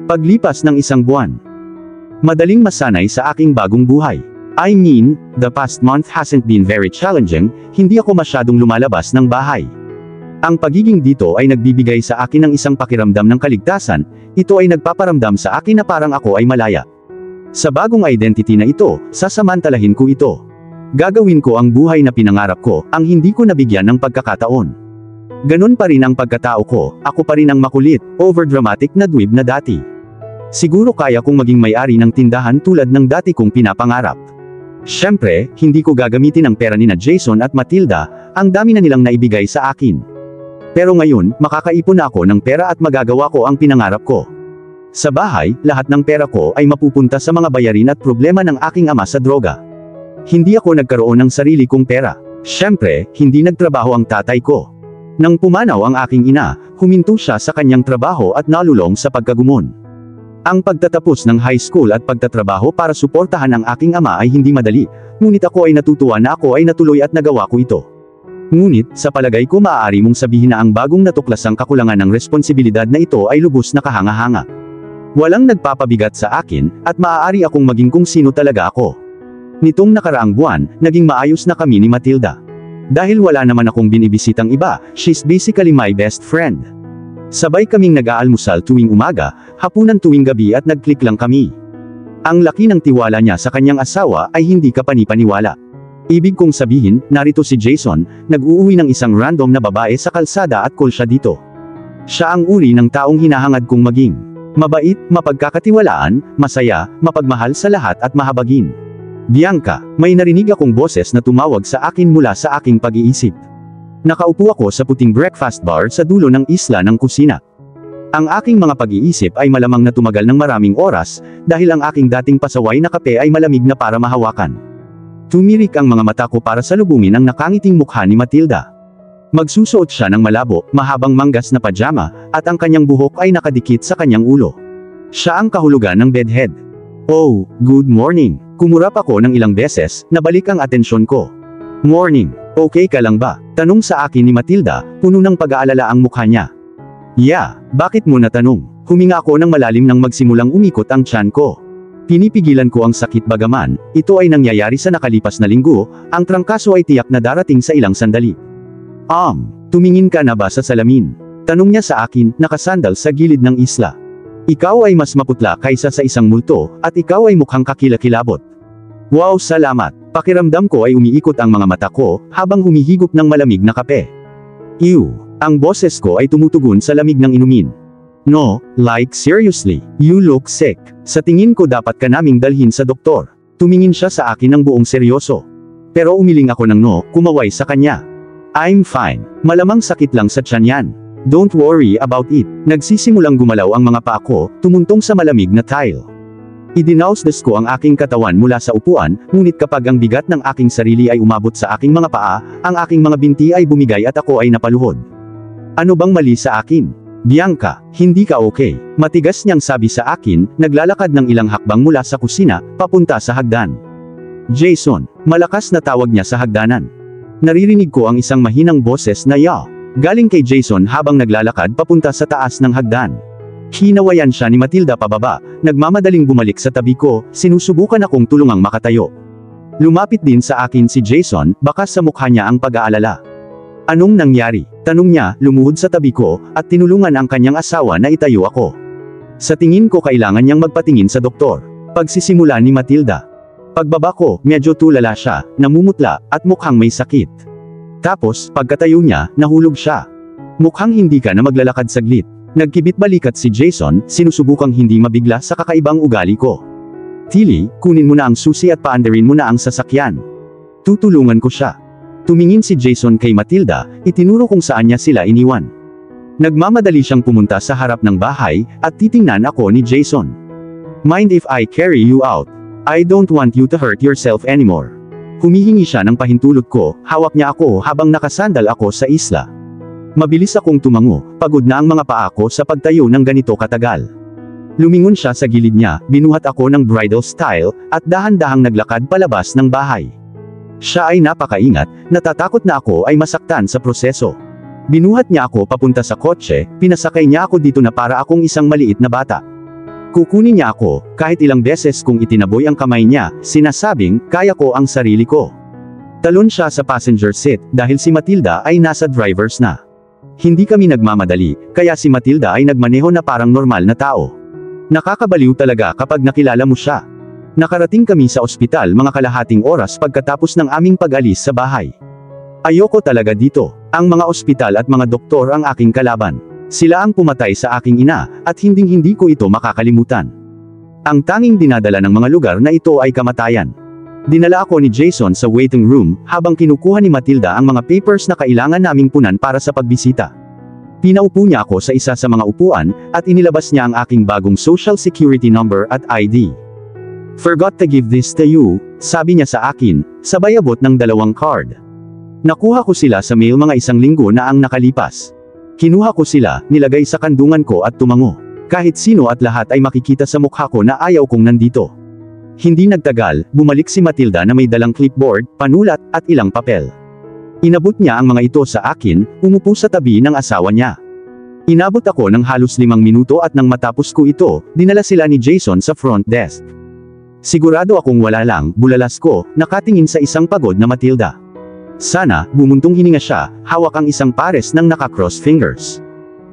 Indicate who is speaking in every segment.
Speaker 1: Paglipas ng isang buwan, madaling masanay sa aking bagong buhay. I mean, the past month hasn't been very challenging, hindi ako masyadong lumalabas ng bahay. Ang pagiging dito ay nagbibigay sa akin ng isang pakiramdam ng kaligtasan, ito ay nagpaparamdam sa akin na parang ako ay malaya. Sa bagong identity na ito, sasamantalahin ko ito. Gagawin ko ang buhay na pinangarap ko, ang hindi ko nabigyan ng pagkakataon. Ganun pa rin ang pagkatao ko, ako pa rin ang makulit, overdramatic na dweeb na dati. Siguro kaya kong maging may-ari ng tindahan tulad ng dati kong pinapangarap. Siyempre, hindi ko gagamitin ang pera ni na Jason at Matilda, ang dami na nilang naibigay sa akin. Pero ngayon, makakaipon na ako ng pera at magagawa ko ang pinangarap ko. Sa bahay, lahat ng pera ko ay mapupunta sa mga bayarin at problema ng aking ama sa droga. Hindi ako nagkaroon ng sarili kong pera. Siyempre, hindi nagtrabaho ang tatay ko. Nang pumanaw ang aking ina, huminto siya sa kanyang trabaho at nalulong sa pagkagumon. Ang pagtatapos ng high school at pagtatrabaho para suportahan ang aking ama ay hindi madali, ngunit ako ay natutuwa na ako ay natuloy at nagawa ko ito. Ngunit, sa palagay ko maaari mong sabihin na ang bagong natuklasang kakulangan ng responsibilidad na ito ay lubos na kahanga-hanga. Walang nagpapabigat sa akin, at maaari akong maging kung sino talaga ako. Nitong nakaraang buwan, naging maayos na kami ni Matilda. Dahil wala naman akong binibisitang iba, she's basically my best friend. Sabay kaming nag-aalmusal tuwing umaga, hapunan tuwing gabi at nag-click lang kami. Ang laki ng tiwala niya sa kanyang asawa ay hindi kapanipaniwala. Ibig kong sabihin, narito si Jason, nag-uuwi ng isang random na babae sa kalsada at call siya dito. Siya ang uri ng taong hinahangad kong maging. Mabait, mapagkakatiwalaan, masaya, mapagmahal sa lahat at mahabagin. Bianca, may narinig akong boses na tumawag sa akin mula sa aking pag-iisip. Nakaupo ako sa puting breakfast bar sa dulo ng isla ng kusina. Ang aking mga pag-iisip ay malamang na tumagal ng maraming oras, dahil ang aking dating pasaway na kape ay malamig na para mahawakan. Tumirik ang mga mata ko para salubungin ang nakangiting mukha ni Matilda. Magsusuot siya ng malabo, mahabang manggas na pajama, at ang kanyang buhok ay nakadikit sa kanyang ulo. Siya ang kahulugan ng bedhead. Oh, good morning. Kumurap ako ng ilang beses, nabalik ang atensyon ko. Morning, okay ka lang ba? Tanong sa akin ni Matilda, puno ng pag-aalala ang mukha niya. Yeah, bakit mo natanong? Huminga ako ng malalim nang magsimulang umikot ang tiyan ko. Pinipigilan ko ang sakit bagaman, ito ay nangyayari sa nakalipas na linggo, ang trangkaso ay tiyak na darating sa ilang sandali. Tumingin ka na ba sa salamin? Tanong niya sa akin, nakasandal sa gilid ng isla. Ikaw ay mas maputla kaysa sa isang multo, at ikaw ay mukhang kakilakilabot. Wow, salamat. Pakiramdam ko ay umiikot ang mga mata ko, habang humihigop ng malamig na kape. Ew, ang boses ko ay tumutugon sa lamig ng inumin. No, like seriously, you look sick. Sa tingin ko dapat ka naming dalhin sa doktor. Tumingin siya sa akin ng buong seryoso. Pero umiling ako ng no, kumaway sa kanya. I'm fine. Malamang sakit lang sa tiyan yan. Don't worry about it. Nagsisimulang gumalaw ang mga paa ko, tumuntong sa malamig na tile. Idinausdas ko ang aking katawan mula sa upuan, ngunit kapag ang bigat ng aking sarili ay umabot sa aking mga paa, ang aking mga binti ay bumigay at ako ay napaluhod. Ano bang mali sa akin? Bianca, hindi ka okay. Matigas niyang sabi sa akin, naglalakad ng ilang hakbang mula sa kusina, papunta sa hagdan. Jason, malakas na tawag niya sa hagdanan. Naririnig ko ang isang mahinang boses na yaw. Galing kay Jason habang naglalakad papunta sa taas ng hagdan. Hinawayan siya ni Matilda pababa, nagmamadaling bumalik sa tabi ko, sinusubukan akong tulungang makatayo. Lumapit din sa akin si Jason, bakas sa mukha niya ang pag-aalala. Anong nangyari? Tanong niya, lumuhod sa tabi ko, at tinulungan ang kanyang asawa na itayo ako. Sa tingin ko kailangan niyang magpatingin sa doktor. Pagsisimula ni Matilda. Pagbaba ko, medyo tulala siya, namumutla, at mukhang may sakit. Tapos, pagkatayo niya, nahulog siya. Mukhang hindi ka na maglalakad saglit. Nagkibit balikat si Jason, sinusubukang hindi mabigla sa kakaibang ugali ko. Tilly, kunin mo na ang susi at paandarin mo na ang sasakyan. Tutulungan ko siya. Tumingin si Jason kay Matilda, itinuro kung saan niya sila iniwan. Nagmamadali siyang pumunta sa harap ng bahay, at titingnan ako ni Jason. Mind if I carry you out? I don't want you to hurt yourself anymore. Humihingi siya ng pahintulot ko, hawak niya ako habang nakasandal ako sa isla. Mabilis akong tumango, pagod na ang mga paa ko sa pagtayo ng ganito katagal. Lumingon siya sa gilid niya, binuhat ako ng bridal style, at dahan-dahang naglakad palabas ng bahay. Siya ay napakaingat, natatakot na ako ay masaktan sa proseso. Binuhat niya ako papunta sa kotse, pinasakay niya ako dito na para akong isang maliit na bata. Kukunin niya ako, kahit ilang beses kung itinaboy ang kamay niya, sinasabing, kaya ko ang sarili ko. Talon siya sa passenger seat, dahil si Matilda ay nasa driver's na. Hindi kami nagmamadali, kaya si Matilda ay nagmaneho na parang normal na tao. Nakakabaliw talaga kapag nakilala mo siya. Nakarating kami sa ospital mga kalahating oras pagkatapos ng aming pag-alis sa bahay. Ayoko talaga dito. Ang mga ospital at mga doktor ang aking kalaban. Sila ang pumatay sa aking ina, at hinding-hindi ko ito makakalimutan. Ang tanging dinadala ng mga lugar na ito ay kamatayan. Dinala ako ni Jason sa waiting room, habang kinukuha ni Matilda ang mga papers na kailangan naming punan para sa pagbisita. Pinaupo niya ako sa isa sa mga upuan, at inilabas niya ang aking bagong social security number at ID. "Forgot to give this to you," sabi niya sa akin, sabay abot ng 2 card. Nakuha ko sila sa mail mga 1 linggo na ang nakalipas. Kinuha ko sila, nilagay sa kandungan ko at tumango. Kahit sino at lahat ay makikita sa mukha ko na ayaw kong nandito. Hindi nagtagal, bumalik si Matilda na may dalang clipboard, panulat, at ilang papel. Inabot niya ang mga ito sa akin, umupo sa tabi ng asawa niya. Inabot ako ng halos 5 minuto at nang matapos ko ito, dinala sila ni Jason sa front desk. Sigurado akong wala lang, bulalas ko, nakatingin sa isang pagod na Matilda. Sana, bumuntong hininga siya, hawak ang isang pares ng naka-cross fingers.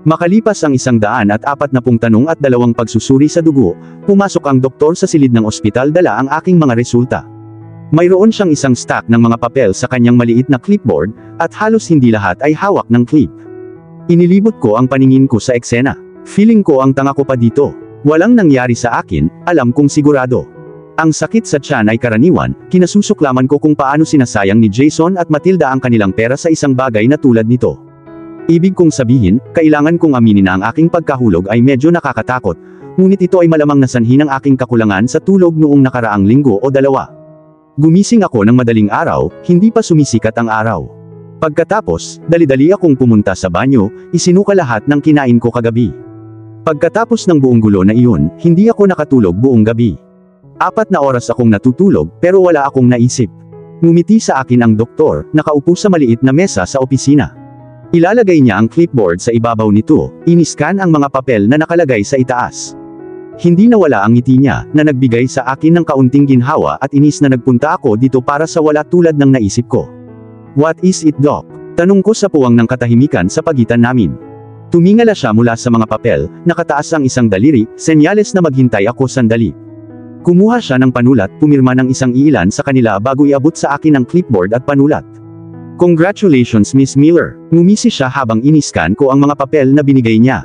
Speaker 1: Makalipas ang 140 tanong at 2 pagsusuri sa dugo, pumasok ang doktor sa silid ng ospital dala ang aking mga resulta. Mayroon siyang isang stack ng mga papel sa kanyang maliit na clipboard, at halos hindi lahat ay hawak ng clip. Inilibot ko ang paningin ko sa eksena. Feeling ko ang tanga ko pa dito. Walang nangyari sa akin, alam kong sigurado. Ang sakit sa tiyan ay karaniwan, kinasusuklaman ko kung paano sinasayang ni Jason at Matilda ang kanilang pera sa isang bagay na tulad nito. Ibig kong sabihin, kailangan kong aminin na ang aking pagkahulog ay medyo nakakatakot, ngunit ito ay malamang na sanhi ng aking kakulangan sa tulog noong nakaraang linggo o 2. Gumising ako ng madaling araw, hindi pa sumisikat ang araw. Pagkatapos, dali-dali akong pumunta sa banyo, isinuka lahat ng kinain ko kagabi. Pagkatapos ng buong gulo na iyon, hindi ako nakatulog buong gabi. 4 na oras akong natutulog, pero wala akong naisip. Ngumiti sa akin ang doktor, nakaupo sa maliit na mesa sa opisina. Ilalagay niya ang clipboard sa ibabaw nito, iniskan ang mga papel na nakalagay sa itaas. Hindi nawala ang ngiti niya, na nagbigay sa akin ng kaunting ginhawa at inis na nagpunta ako dito para sa wala tulad ng naisip ko. "What is it, Doc?" Tanong ko sa puwang ng katahimikan sa pagitan namin. Tumingala siya mula sa mga papel, nakataas ang isang daliri, senyales na maghintay ako sandali. Kumuha siya ng panulat, pumirma ng isang iilan sa kanila bago iabot sa akin ang clipboard at panulat. "Congratulations, Miss Miller." Ngumisi siya habang iniskan ko ang mga papel na binigay niya.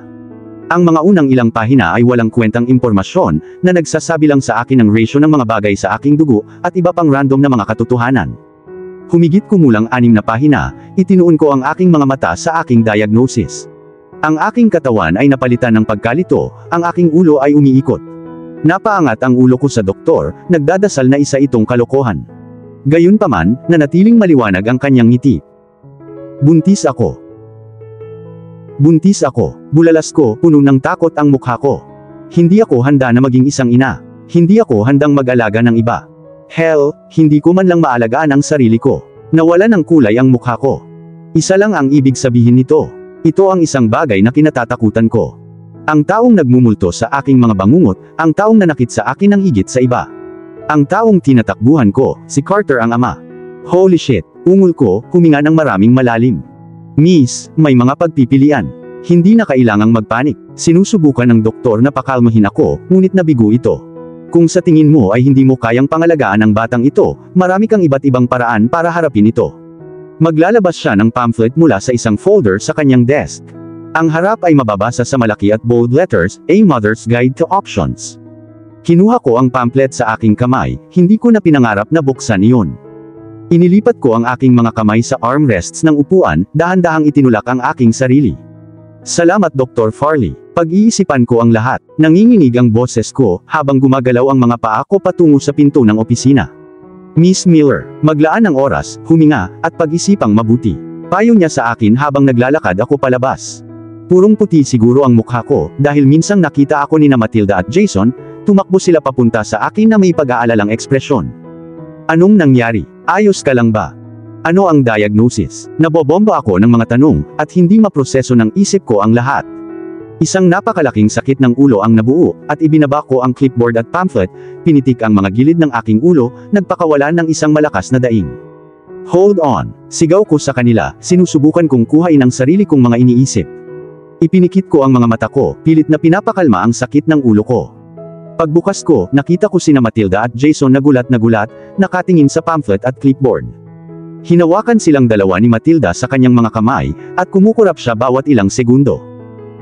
Speaker 1: Ang mga unang ilang pahina ay walang kwentang impormasyon, na nagsasabi lang sa akin ng ratio ng mga bagay sa aking dugo, at iba pang random na mga katotohanan. Humigit kumulang 6 na pahina, itinuon ko ang aking mga mata sa aking diagnosis. Ang aking katawan ay napalitan ng pagkalito, ang aking ulo ay umiikot. Napaangat ang ulo ko sa doktor, nagdadasal na isa itong kalokohan. Gayunpaman, nanatiling maliwanag ang kanyang ngiti. Buntis ako. Buntis ako. Bulalas ko, puno ng takot ang mukha ko. Hindi ako handa na maging isang ina. Hindi ako handang mag-alaga ng iba. Hell, hindi ko man lang maalagaan ang sarili ko. Nawala ng kulay ang mukha ko. Isa lang ang ibig sabihin nito. Ito ang isang bagay na kinatatakutan ko. Ang taong nagmumulto sa aking mga bangungot, ang taong nanakit sa akin ng higit sa iba. Ang taong tinatakbuhan ko, si Carter ang ama. Holy shit, ungol ko, huminga ng maraming malalim. Miss, may mga pagpipilian. Hindi na kailangang magpanik. Sinusubukan ng doktor na pakalmahin ako, ngunit nabigo ito. Kung sa tingin mo ay hindi mo kayang pangalagaan ang batang ito, marami kang iba't ibang paraan para harapin ito. Maglalabas siya ng pamphlet mula sa isang folder sa kanyang desk. Ang harap ay mababasa sa malaki at bold letters, A Mother's Guide to Options. Kinuha ko ang pamphlet sa aking kamay, hindi ko na pinangarap na buksan iyon. Inilipat ko ang aking mga kamay sa armrests ng upuan, dahan-dahang itinulak ang aking sarili. "Salamat, Dr. Farley." Pag-iisipan ko ang lahat, nanginginig ang boses ko, habang gumagalaw ang mga paa ko patungo sa pinto ng opisina. "Miss Miller, maglaan ng oras, huminga, at pag-isipang mabuti." Payo niya sa akin habang naglalakad ako palabas. Purong puti siguro ang mukha ko, dahil minsang nakita ako ni na Matilda at Jason, tumakbo sila papunta sa akin na may pag-aalalang ekspresyon. "Anong nangyari? Ayos ka lang ba? Ano ang diagnosis?" Nabobomba ako ng mga tanong, at hindi maproseso ng isip ko ang lahat. Isang napakalaking sakit ng ulo ang nabuo, at ibinaba ko ang clipboard at pamphlet, pinitik ang mga gilid ng aking ulo, nagpakawala ng isang malakas na daing. Hold on! Sigaw ko sa kanila, sinusubukan kong kuhain ang sarili kong mga iniisip. Ipinikit ko ang mga mata ko, pilit na pinapakalma ang sakit ng ulo ko. Pagbukas ko, nakita ko sina Matilda at Jason na gulat, nakatingin sa pamphlet at clipboard. Hinawakan silang dalawa ni Matilda sa kanyang mga kamay, at kumukurap siya bawat ilang segundo.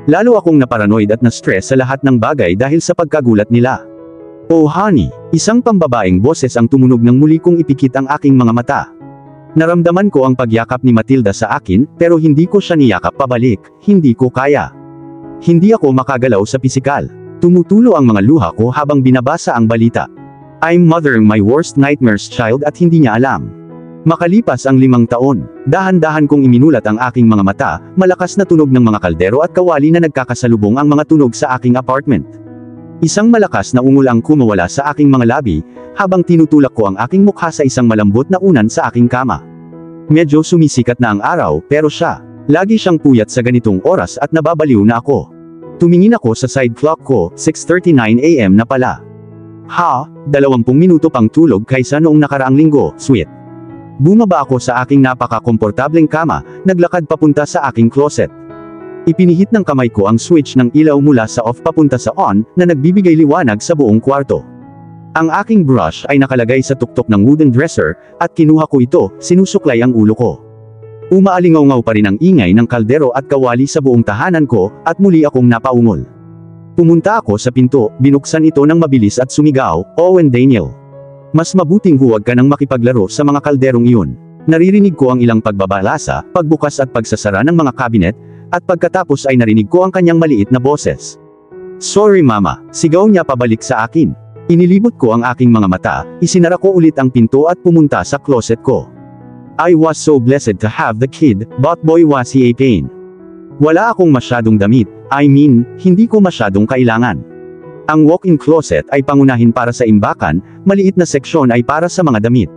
Speaker 1: Lalo akong naparanoid at na-stress sa lahat ng bagay dahil sa pagkagulat nila. Oh honey, isang pambabaeng boses ang tumunog nang muli kong ipikit ang aking mga mata. Naramdaman ko ang pagyakap ni Matilda sa akin, pero hindi ko siya niyakap pabalik, hindi ko kaya. Hindi ako makagalaw sa pisikal. Tumutulo ang mga luha ko habang binabasa ang balita. I'm mothering my worst nightmares child at hindi niya alam. Makalipas ang 5 taon, dahan-dahan kong iminulat ang aking mga mata, malakas na tunog ng mga kaldero at kawali na nagkakasalubong ang mga tunog sa aking apartment. Isang malakas na ungol ang kumawala sa aking mga labi, habang tinutulak ko ang aking mukha sa isang malambot na unan sa aking kama. Medyo sumisikat na ang araw, pero siya, lagi siyang puyat sa ganitong oras at nababaliw na ako. Tumingin ako sa side clock ko, 6:39 AM na pala. 20 minuto pang tulog kaysa noong nakaraang linggo, sweet. Bumaba ako sa aking napaka-komportableng kama, naglakad papunta sa aking closet. Ipinihit ng kamay ko ang switch ng ilaw mula sa off papunta sa on, na nagbibigay liwanag sa buong kwarto. Ang aking brush ay nakalagay sa tuktok ng wooden dresser, at kinuha ko ito, sinusuklay ang ulo ko. Umaalingaw-ngaw pa rin ang ingay ng kaldero at kawali sa buong tahanan ko, at muli akong napaungol. Pumunta ako sa pinto, binuksan ito ng mabilis at sumigaw, Owen Daniel. Mas mabuting huwag ka nang makipaglaro sa mga kalderong iyon. Naririnig ko ang ilang pagbabalasa, pagbukas at pagsasara ng mga kabinet, at pagkatapos ay narinig ko ang kanyang maliit na boses. Sorry mama, sigaw niya pabalik sa akin. Inilibot ko ang aking mga mata, isinara ko ulit ang pinto at pumunta sa closet ko. I was so blessed to have the kid, but boy was he a pain. Wala akong masyadong damit, hindi ko masyadong kailangan. Ang walk-in closet ay pangunahin para sa imbakan, maliit na seksyon ay para sa mga damit.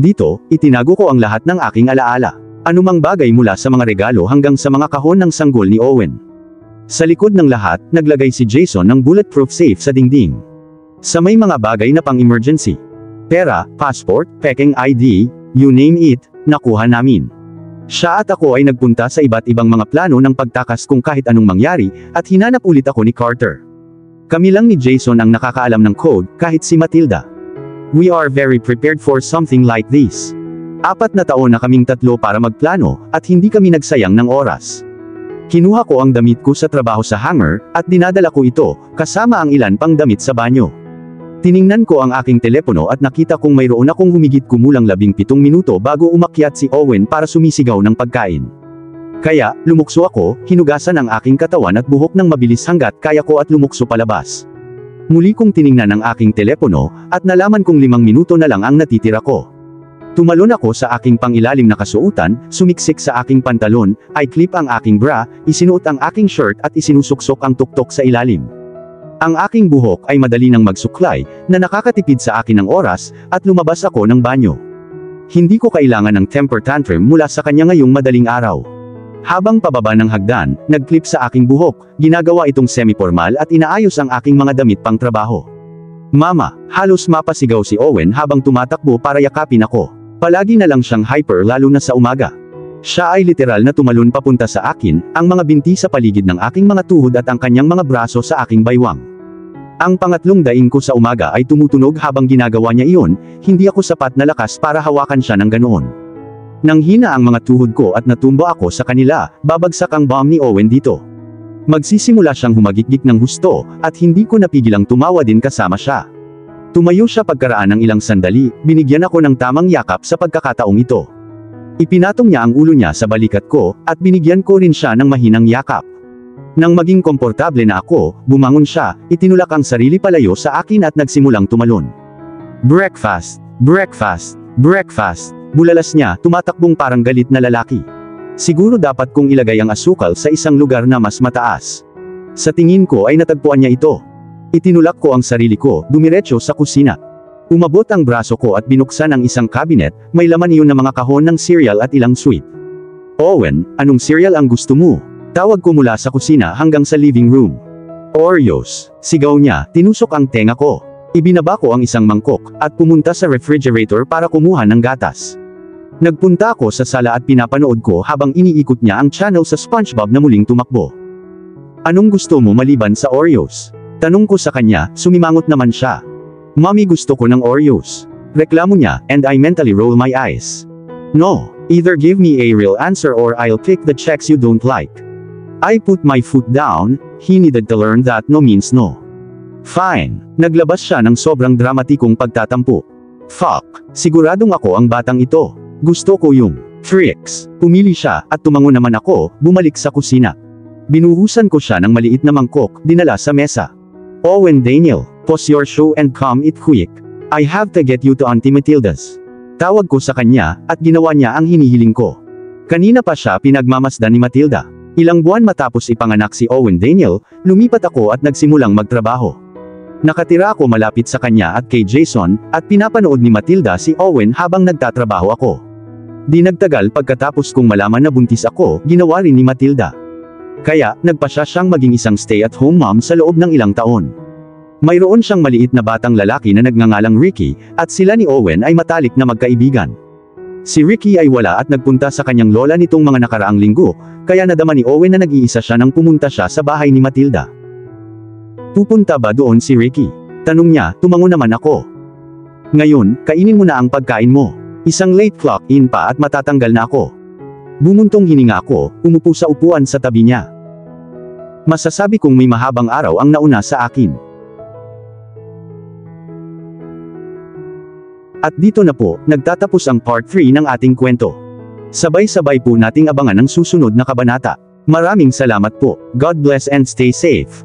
Speaker 1: Dito, itinago ko ang lahat ng aking alaala. Anumang bagay mula sa mga regalo hanggang sa mga kahon ng sanggol ni Owen. Sa likod ng lahat, naglagay si Jason ng bulletproof safe sa dingding. Sa may mga bagay na pang-emergency. Pera, passport, peking ID, you name it, nakuha namin. Siya at ako ay nagpunta sa iba't ibang mga plano ng pagtakas kung kahit anong mangyari, at hinanap ulit ako ni Carter. Kami lang ni Jason ang nakakaalam ng code, kahit si Matilda. We are very prepared for something like this. 4 na taon na kaming tatlo para magplano, at hindi kami nagsayang ng oras. Kinuha ko ang damit ko sa trabaho sa hanger, at dinadala ko ito, kasama ang ilan pang damit sa banyo. Tiningnan ko ang aking telepono at nakita kong mayroon akong humigit kumulang 17 minuto bago umakyat si Owen para sumisigaw ng pagkain. Kaya, lumukso ako, hinugasan ang aking katawan at buhok ng mabilis hanggat kaya ko at lumukso palabas. Muli kong tiningnan ang aking telepono, at nalaman kong 5 minuto na lang ang natitira ko. Tumalon ako sa aking pangilalim na kasuotan, sumiksik sa aking pantalon, ay clip ang aking bra, isinuot ang aking shirt at isinusuksok ang tuktok sa ilalim. Ang aking buhok ay madali nang magsuklay, na nakakatipid sa akin ng oras, at lumabas ako ng banyo. Hindi ko kailangan ng temper tantrum mula sa kanya ngayong madaling araw. Habang pababa ng hagdan, nag-clip sa aking buhok, ginagawa itong semi-formal at inaayos ang aking mga damit pang trabaho. Mama, halos mapasigaw si Owen habang tumatakbo para yakapin ako. Palagi na lang siyang hyper lalo na sa umaga. Siya ay literal na tumalon papunta sa akin, ang mga binti sa paligid ng aking mga tuhod at ang kanyang mga braso sa aking baywang. Ang pangatlong daing ko sa umaga ay tumutunog habang ginagawa niya iyon, hindi ako sapat na lakas para hawakan siya ng ganoon. Nang hina ang mga tuhod ko at natumba ako sa kanila, babagsak ang bomb ni Owen dito. Magsisimula siyang humagikgik ng husto, at hindi ko napigilang tumawa din kasama siya. Tumayo siya pagkaraan ng ilang sandali, binigyan ako ng tamang yakap sa pagkakataong ito. Ipinatong niya ang ulo niya sa balikat ko, at binigyan ko rin siya ng mahinang yakap. Nang maging komportable na ako, bumangon siya, itinulak ang sarili palayo sa akin at nagsimulang tumalon. Breakfast, breakfast, breakfast. Bulalas niya, tumatakbong parang galit na lalaki. Siguro dapat kong ilagay ang asukal sa isang lugar na mas mataas. Sa tingin ko ay natagpuan niya ito. Itinulak ko ang sarili ko, dumiretso sa kusina. Umabot ang braso ko at binuksan ang isang cabinet, may laman iyon na mga kahon ng cereal at ilang sweet. Owen, anong cereal ang gusto mo? Tawag ko mula sa kusina hanggang sa living room. Oreos, sigaw niya, tinusok ang tenga ko. Ibinaba ko ang isang mangkok, at pumunta sa refrigerator para kumuha ng gatas. Nagpunta ako sa sala at pinapanood ko habang iniikot niya ang channel sa SpongeBob na muling tumakbo. Anong gusto mo maliban sa Oreos? Tanong ko sa kanya, sumimangot naman siya. Mommy, gusto ko ng Oreos. Reklamo niya, and I mentally roll my eyes. No, either give me a real answer or I'll pick the checks you don't like. I put my foot down. He needed to learn that no means no. Fine. Naglabas siya ng sobrang dramatikong pagtatampo. Fuck. Siguradong ako ang batang ito. Gusto ko yung tricks. Pumili siya, at tumango naman ako, bumalik sa kusina. Binuhusan ko siya ng maliit na mangkok, dinala sa mesa. Owen Daniel, pause your show and come it quick. I have to get you to Auntie Matilda's. Tawag ko sa kanya, at ginawa niya ang hinihiling ko. Kanina pa siya pinagmamasdan ni Matilda. Ilang buwan matapos ipanganak si Owen Daniel, lumipat ako at nagsimulang magtrabaho. Nakatira ako malapit sa kanya at kay Jason, at pinapanood ni Matilda si Owen habang nagtatrabaho ako. Di nagtagal pagkatapos kong malaman na buntis ako, ginawa rin ni Matilda. Kaya, nagpasya siyang maging isang stay-at-home mom sa loob ng ilang taon. Mayroon siyang maliit na batang lalaki na nagngangalang Ricky, at sila ni Owen ay matalik na magkaibigan. Si Ricky ay wala at nagpunta sa kanyang lola nitong mga nakaraang linggo, kaya nadama ni Owen na nag-iisa siya nang pumunta siya sa bahay ni Matilda. Pupunta ba doon si Ricky? Tanong niya, tumango naman ako. Ngayon, kainin mo na ang pagkain mo. Isang late clock in pa at matatanggal na ako. Bumuntong hininga ako, umupo sa upuan sa tabi niya. Masasabi kong may mahabang araw ang nauna sa akin. At dito na po, nagtatapos ang part 3 ng ating kwento. Sabay-sabay po nating abangan ang susunod na kabanata. Maraming salamat po. God bless and stay safe.